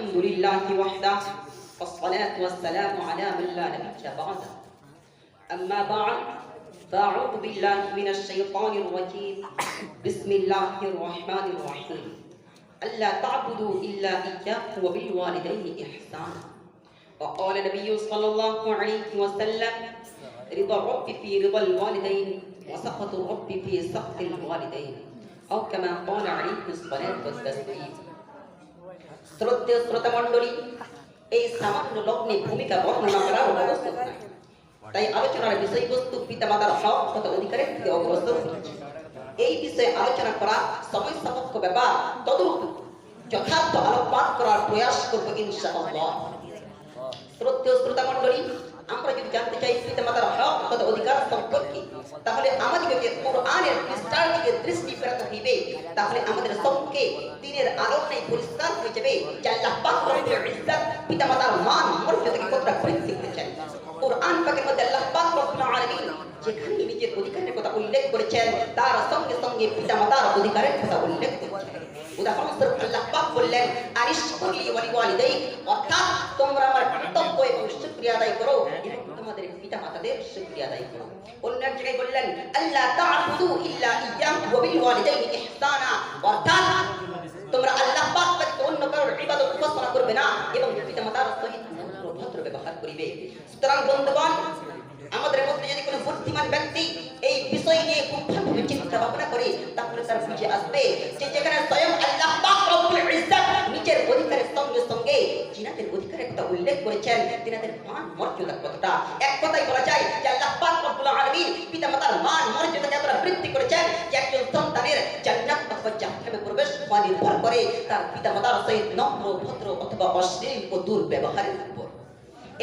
الحمد لله وحده والصلاة والسلام على من لا نبي بعده أما بعد فأعوذ بالله من الشيطان الرجيم بسم الله الرحمن الرحيم ألا تعبدوا إلا إياه وبالوالدين إحسانا وقال النبي صلى الله عليه وسلم رضا الرب في رضا الوالدين وسخط الرب في سخط الوالدين أو كما قال عليه الصلاة والتسليم শ্রদ্ধেয় শ্রোতা মণ্ডলী, এই সামান্য লগ্নে ভূমিকা বর্ণনা করার অবস্থা নাই। তাই আলোচনার বিষয়বস্তু পিতামাতার হক তথা অধিকারের দিকে অগ্রসর হচ্ছে। এই বিষয়ে আলোচনা করা সময় সাপেক্ষ ব্যাপার, তদুপরি যথার্থ আলোকপাত করার প্রয়াস করব ইনশাআল্লাহ। শ্রদ্ধেয় শ্রোতা মণ্ডলী, আমরা যদি জানতে চাই পিতামাতার হক তথা অধিকার সম্পর্কে, তাহলে আমাদেরকে কোরআনের পৃষ্ঠার দিকে দৃষ্টি ফেরাতে হইবে। তাহলে আমাদের সম্মুখে দিনের আলোকটাই পরিষ্কার হয়ে যাবে যে আল্লাহ পাক রব্বুল ইজ্জত পিতামাতার মান মর্যাদাকে কতটা বৃদ্ধি করেছেন। কোরআন পাকের মধ্যে আল্লাহ পাক রব্বুল আলামিন যেখানে নিজের অধিকারের কথা উল্লেখ করেছেন, তার সঙ্গে সঙ্গে পিতামাতার অধিকারের কথা উল্লেখ করেছেন। উদাহরণস্বরূপ আল্লাহ পাক বললেন আনিশকুরলি ওয়ালিওয়ালিদাইক, অর্থাৎ তোমরা আমার কর্তব্য এবং শুকরিয়া আদায় করো এবং তোমাদের পিতামাতাদের শুকরিয়া আদায় করো। অন্য এক জায়গায় বললেন আল্লাহ তা'বুদু ইল্লা ইয়্যাহু ওয়া বিল ওয়ালিদাইনি ইহসানা, অর্থাৎ তোমরা আল্লাহ পাক ব্যতীত অন্য কারোর ইবাদত উপাসনা করবে না এবং পিতামাতার সহিত ভদ্র ব্যবহার করিবে। সুতরাং বন্ধুগণ, আমাদের মধ্যে যদি কোনো বুদ্ধিমান ব্যক্তি এই বিষয় নিয়ে খুব ভালোভাবে চিন্তা ভাবনা করে, তাহলে তার বুঝে আসবে যে যেখানে স্বয়ং আল্লাহ পাক রব্বুল ইজ্জত নিজের অধিকারের সঙ্গে সঙ্গে জিনাদের অধিকারের কথা উল্লেখ করেছেন, তিনাদের মান মর্যাদা কতটা। এক কথাই বলা যায় যে আল্লাহ পাক রব্বুল আলামিন পিতামাতার মান মর্যাদাকে এতটা বৃদ্ধি করেছেন যে একজন সন্তানের জান্নাত অথবা জাহান্নামে প্রবেশ নির্ভর করে তার পিতামাতার সহিত নম্র, ভদ্র অথবা অশ্লীল ও দুর্ব্যবহারের উপর।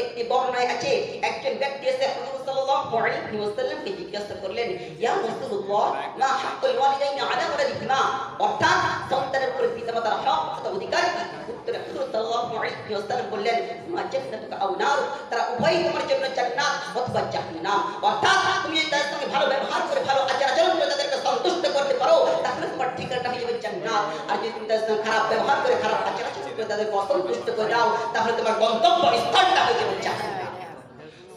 একটি বর্ণনায় আছে, একজন ব্যক্তি এসে হুজুর সাল্লাল্লাহু আলাইহি ওয়াসাল্লামকে জিজ্ঞাসা করলেন, ইয়া রাসূলুল্লাহ, মা হাক্কুল ওয়ালিদাইনি আলা ওয়ালাদিহিমা, অর্থাৎ সন্তানের উপর পিতামাতার হক তথা অধিকার কি? উত্তরে হুজুর সাল্লাল্লাহু আলাইহি ওয়াসাল্লাম বললেন, মা জান্নাতুকা আও নার, তারা উভয়ই তোমার জন্য জান্নাত অথবা জাহান্নাম। অর্থাৎ তুমি যদি তাদের সঙ্গে ভালো ব্যবহার করে ভালো আচরণ করে তাদেরকে সন্তুষ্ট করতে পারো, তাহলে তোমার ঠিকানাটা হয়ে যাবে জান্নাত। আর যদি তুমি তাদের সঙ্গে খারাপ ব্যবহার করে খারাপ আচরণ করে তাদেরকে অসন্তুষ্ট করে দাও, তাহলে তোমার গন্তব্য স্থানটা হয়ে যাবে জাহান্নাম।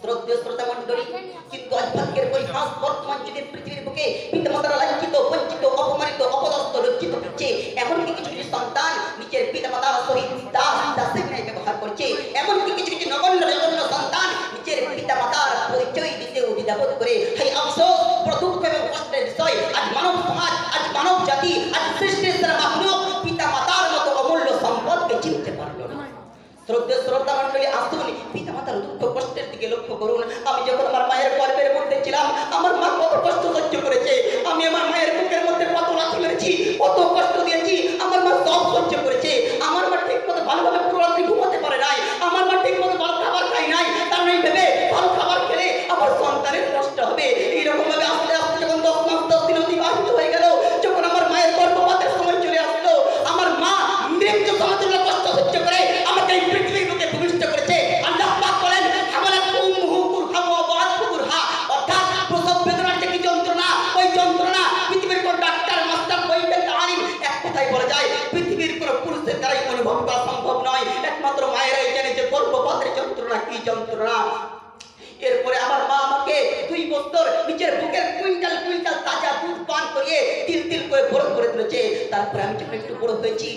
শ্রদ্ধেয় শ্রোতা মণ্ডলী, কিন্তু আজ ভাগ্যের পরিহাস বর্তমান যুগের পৃথিবীর বুকে পিতামাতারা লাঞ্ছিত, বঞ্চিত, অপমানিত, অপদস্থ, লজ্জিত হচ্ছে। এমনকি কিছু কিছু সন্তান নিজের পিতামাতার সহিত দাসের ন্যায় ব্যবহার করছে। এমনকি কিছু কিছু নগণ্য জঘন্য সন্তান নিজের পিতামাতার পরিচয় দিতেও দ্বিধাবোধ করে। হায় আফসোস, বড় দুঃখ এবং কষ্টের বিষয়, আজ মানব সমাজ, আজ মানব জাতি, আজ সৃষ্টির সারা মাখলুক পিতামাতার মতো অমূল্য সম্পদকে চিনতে পারলো না। শ্রদ্ধেয় শ্রোতা মণ্ডলী, আসুন পিতামাতার দুঃখ কষ্টের দিকে লক্ষ্য করুন। আমি যখন আমার মায়ের গর্ভের মধ্যে ছিলাম, আমার মা কত কষ্ট সহ্য করেছে। আমি আমার মায়ের বুকের মধ্যে কত লাথি মেরেছি, কত কষ্ট দিয়েছি, আমার মা সব সহ্য করেছে। আমার মা ঠিক মতো ভালোভাবে পুরো রাত্রি ঘুমাতে পারে নাই, আমার মা ঠিক মতো ভালো খাবার খায় নাই। তার নেই ভেবে ভালো খাবার খেলে আমার সন্তানের কষ্ট হবে। এইরকম ভাবে আস্তে আস্তে যখন 10 মাস 10 দিন অতিবাহিত হয়ে গেল, যখন আমার মায়ের গর্ভপাতের সময় চলে আসলো, আমার মা মৃত্যু সমতুল্য কষ্ট সহ্য করে আমাকে এই পৃথিবীর বুকে ভূমিষ্ঠ করেছে। আল্লাহ পাক বলেন, হামালাত উম্মুহু কুরহা ওয়া ওয়াদাতহু কুরহা, অর্থাৎ প্রসব বেদনার যে কি যন্ত্রণা, ওই যন্ত্রণা পৃথিবীর কোন ডাক্তার, মাস্টার, বৈজ্ঞানিক, আলিম, এক কথায় বলা যায় পৃথিবীর কোন পুরুষের দ্বারাই অনুভব করা সম্ভব নয়। একমাত্র মায়েরাই জানে যে গর্ভপাতের যন্ত্রণা কি যন্ত্রণা। এরপরে আমার মা আমাকে 2 বছর নিজের বুকের কুইন্টাল কুইন্টাল তাজা দুধ পান করিয়ে তিল তিল করে বড় করে তুলেছে। তারপরে আমি যখন একটু বড় হয়েছি,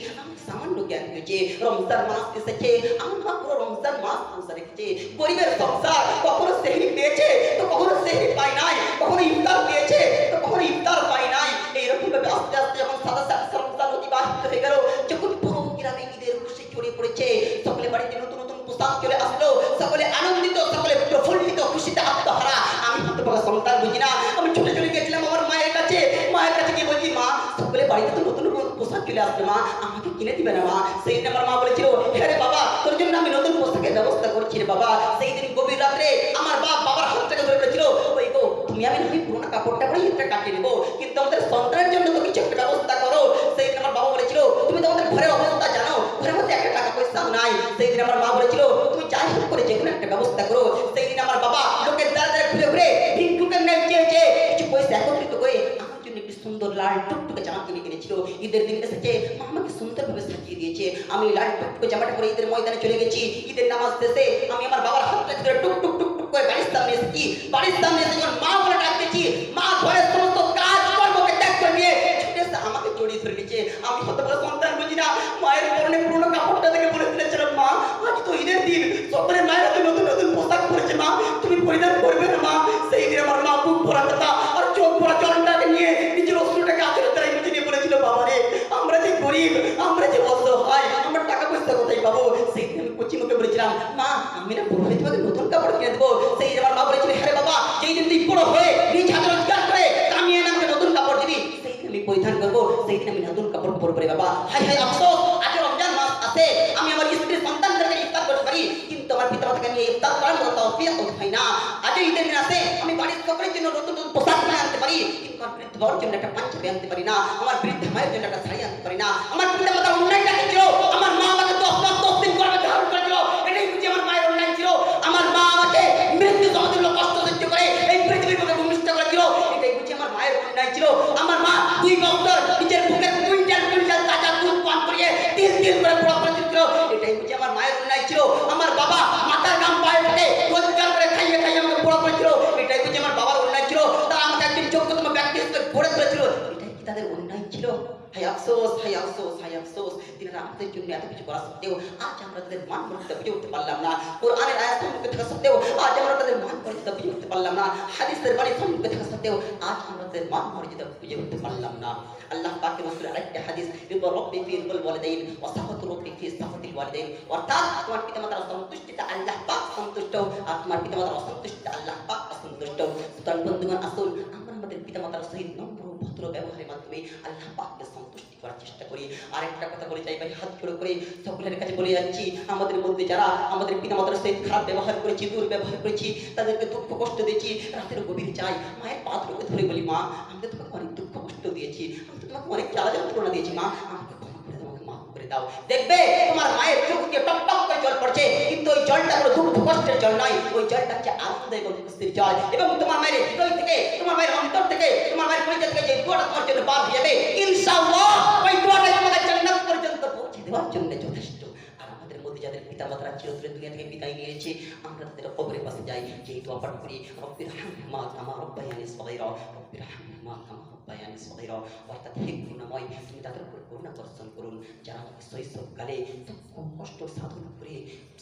সামান্য জ্ঞান হয়েছে, রমজান মাস এসেছে, আমার মা পুরো রমজান মাস রোজা রেখেছে। গরিবের সংসার, কখনো সেহরি পেয়েছে তো কখনো সেহরি পায় নাই, কখনো ইফতার পেয়েছে তো কখনো ইফতার পায় নাই। এইরকম ভাবে আস্তে আস্তে যখন 7 রমজান অতিবাহিত হয়ে গেল, যখন পুরো গ্রামে ঈদের খুশি ছড়িয়ে পড়েছে, সকলে বাড়িতে নতুন নতুন পোশাক চলে আসলো, সকলে আনন্দিত, সকলে প্রফুল্লিত, খুশিতে আত্মহারা। আমি হতভাগা সন্তান, বুঝি না। আমি ছুটে চলে গেছিলাম আমার মায়ের কাছে গিয়ে বলছি, মা সকলে বাড়িতে তো নতুন পোশাক চলে আসবে, মা আমাকে কিনে দিবে না মা? সেই দিন আমার মা বলেছিল, হ্যাঁ রে বাবা, তোর জন্য আমি নতুন পোশাকের ব্যবস্থা করছি রে বাবা। সেই দিন গভীর রাত্রে আমার বাবার হাত থেকে ধরে বলেছিল, ওই গো তুমি আমি নাকি পুরোনো কাপড়টা করে এটা কাটিয়ে নেবো, কিন্তু আমাদের সন্তানের জন্য তো কিছু একটা ব্যবস্থা করো। সেই দিন আমার বাবা বলেছিল, তুমি তো আমাদের ঘরের অবস্থা জানো, ঘরের মধ্যে একটা টাকা পয়সাও নাই। সেই দিন আমার মা বলেছিল, তুমি যাই হোক করে যে কোনো একটা ব্যবস্থা করো। সেই দিন আমার বাবা লোকের দ্বারা ঘুরে ঘুরে ভিক্ষুকের ন্যায় চেয়ে কিছু পয়সা একত্রিত করে আমার জন্য একটি সুন্দর সুন্দর লাল টুকটুকে জামা কিনে কিনেছিল। ঈদের দিন এসেছে, মা আমাকে সুন্দরভাবে সাজিয়ে দিয়েছে। আমি লাল টুকটুকে জামাটা পরে ঈদের ময়দানে চলে গেছি। ঈদের নামাজ শেষে আমি আমার বাবার হাতটা ধরে টুক টুক টুক টুক করে বাড়ির সামনে এসেছি। বাড়ির সামনে এসে যখন মা বলে ডাকতেছি, মা ঘরের সমস্ত কাজ কর্মকে ত্যাগ করে নিয়ে ছুটে এসে আমাকে জড়িয়ে ধরে নিয়েছে। আমি হতে পারে সন্তান বুঝি না, মায়ের পরনে পুরোনো কাপড়টা দেখে বলে ফেলেছিলাম, মা আজ তো ঈদের দিন, সকলের মায়ের হাতে নতুন নতুন পোশাক পরেছে, মা তুমি পরিধান করবে না মা। সেই দিন আমার মা বুক ভরা কথা আর চোখ ভরা জলটাকে নিয়ে নিজের অস্ত্রটাকে আচরের দ্বারা মুছে নিয়ে বলেছিল, বাবা রে আমরা যে গরিব, আমরা যে অসহায়, আমরা টাকা পয়সা কোথায় পাবো। সেই দিন আমি কচি মুখে বলেছিলাম, মা আমি না বড় হয়ে তোমাকে নতুন কাপড় কিনে দেবো। সেই আমার মা বলেছিল, হ্যাঁ বাবা যেই দিন তুই বড় হয়ে নিজ হাতে রোজগার করে কামিয়ে না আমাকে নতুন কাপড় দিবি, সেই দিন আমি পরিধান করবো, সেই দিন আমি নতুন কাপড় পরবো রে বাবা। হাই হাই আফসোস, আজ রমজান মাস আছে, আমি আমার স্ত্রীর সন্তানদেরকে ইফতার করতে পারি, কিন্তু আমার পিতা মাতাকে নিয়ে ইফতার করার মতো তৌফিক হয় না। আজ ঈদের দিন আছে, আমি বাড়ির সকলের জন্য নতুন নতুন পোশাক কিনে আনতে পারি, কিন্তু আমার বৃদ্ধ বাবার জন্য একটা পাঞ্জাবি আনতে পারি না, আমার বৃদ্ধ মায়ের জন্য একটা শাড়ি আনতে পারি না। আমার পিতা মাতার অন্যায়টা কি ছিল? আমার মা আমাকে 10 দিন গর্ভে ধারণ করেছিল, এটাই বুঝি আমার মায়ের অন্যায় ছিল। আমার মা আমাকে মৃত্যু সমতুল্য কষ্ট সহ্য করে এই পৃথিবীর বুকে ভূমিষ্ঠ করেছিল, এটাই বুঝি আমার মায়ের অন্যায় ছিল। আমার মা 2 বছর নিজের বুকে কুইন্টাল কুইন্টাল তাজা দুধ পান করিয়ে তিল তিল করে বড় করেছিল, এটাই বুঝি আমার মায়ের অন্যায় ছিল। আমার বাবা মাথার গাম পায়ে ফেলে রোজগার করে খাইয়ে খাইয়ে আমাকে বড় করেছিল, এটাই বুঝি আমার বাবার অন্যায় ছিল। তারা আমাকে একদিন যোগ্যতম ব্যক্তি হিসেবে গড়ে তুলেছিল, এটাই কি তাদের অন্যায় ছিল? হাই আফসোস, হাই আফসোস, হাই আফসোস, তিনারা আমাদের জন্য এত কিছু করা সত্ত্বেও আজ আমরা তাদের মান মর্যাদা বুঝে উঠতে পারলাম না। কোরআনের আয়াত সম্মুখে থাকা সত্ত্বেও আজ আমরা তাদের মান মর্যাদা বুঝে উঠতে পারলাম না। হাদিসের বাণী সম্মুখে থাকা সত্ত্বেও আজ আমরা তাদের মান মর্যাদা বুঝে উঠতে পারলাম না। আল্লাহ পাকের রাসূলের আরেকটা হাদিস, রিদা রাব্বি ফি রিদাল ওয়ালিদাইন ওয়া সাখাতু রাব্বি ফি সাখাতিল ওয়ালিদাইন, অর্থাৎ তোমার পিতামাতার সন্তুষ্টিতে আল্লাহ পাক সন্তুষ্ট আর তোমার পিতামাতার অসন্তুষ্টিতে আল্লাহ পাক অসন্তুষ্ট। সুতরাং বন্ধুগণ, আসুন আমরা আমাদের পিতামাতার সহিত নম্র ভদ্র ব্যবহারের মাধ্যমে আল্লাহ পাককে সন্তুষ্টি করার চেষ্টা করি। আরেকটা কথা বলে যাই ভাই, হাত জোড় করে সকলের কাছে বলে যাচ্ছি, আমাদের মধ্যে যারা আমাদের পিতামাতার সহিত খারাপ ব্যবহার করেছি, দুর্ব্যবহার করেছি, তাদেরকে দুঃখ কষ্ট দিয়েছি, রাতের গভীরে যাই মায়ের পা ধরে বলি, মা আমি তো তোমাকে অনেক দুঃখ কষ্ট দিয়েছি, আমি তো তোমাকে অনেক জ্বালা যন্ত্রণা দিয়েছি, মা আমাকে ক্ষমা করে দাও, আমাকে মাফ করে দাও। দেখবে তোমার মায়ের চোখ দিয়ে টপ টপ করে জল পড়ছে, কিন্তু ওই জলটা কোনো দুঃখ কষ্টের জল নয়, ওই জলটা হচ্ছে আনন্দ এবং খুশির জল। এবং তোমার মায়ের হৃদয় থেকে, তোমার মায়ের অন্তর থেকে, তোমার মায়ের পরিচয় থেকে যে দোয়াটা তোমার জন্য পার হয়ে যাবে, ইনশাআল্লাহ ওই দোয়াটা তোমাকে জান্নাত পর্যন্ত পৌঁছে দেওয়ার জন্য যথেষ্ট। আর আমাদের মধ্যে যাদের পিতামাতারা চিরতরে দুনিয়া থেকে বিদায় নিয়েছে, আমরা তাদের কবরের পাশে যাই, যেই দোয়া পাঠ করি, রব্বির হামহুমা কামা রাব্বায়ানি সগীরা, রব্বির হামহুমা কামা রাব্বায়ানি সগীরা, অর্থাৎ হে করুণাময় তুমি তাদের উপর করুণা বর্ষণ করুন যারা আমাকে শৈশবকালে দুঃখ কষ্ট সাধন করে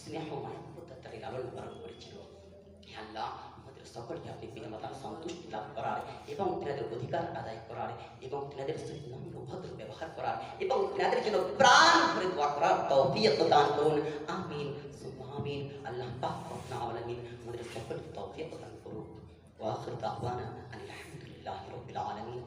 স্নেহ মানবতার তাকে লালন পালন করেছিল। হে আল্লাহ, আমাদের সকলকে আপনি পিতামাতার সন্তুষ্টি লাভ করার এবং তিনাদের অধিকার আদায় করার এবং তিনাদের সহিত নম্র ভদ্র ব্যবহার করার এবং তিনাদের জন্য প্রাণ ভরে দোয়া করার তৌফিক দান করুন। আমিন সুম্মা আমিন। আল্লাহ পাক রব্বুল আলামিন আমাদের সকলকে তৌফিক দান করুন। ওয়া আখিরু দাওয়ানা আলহামদুলিল্লাহি রাব্বিল আলামিন।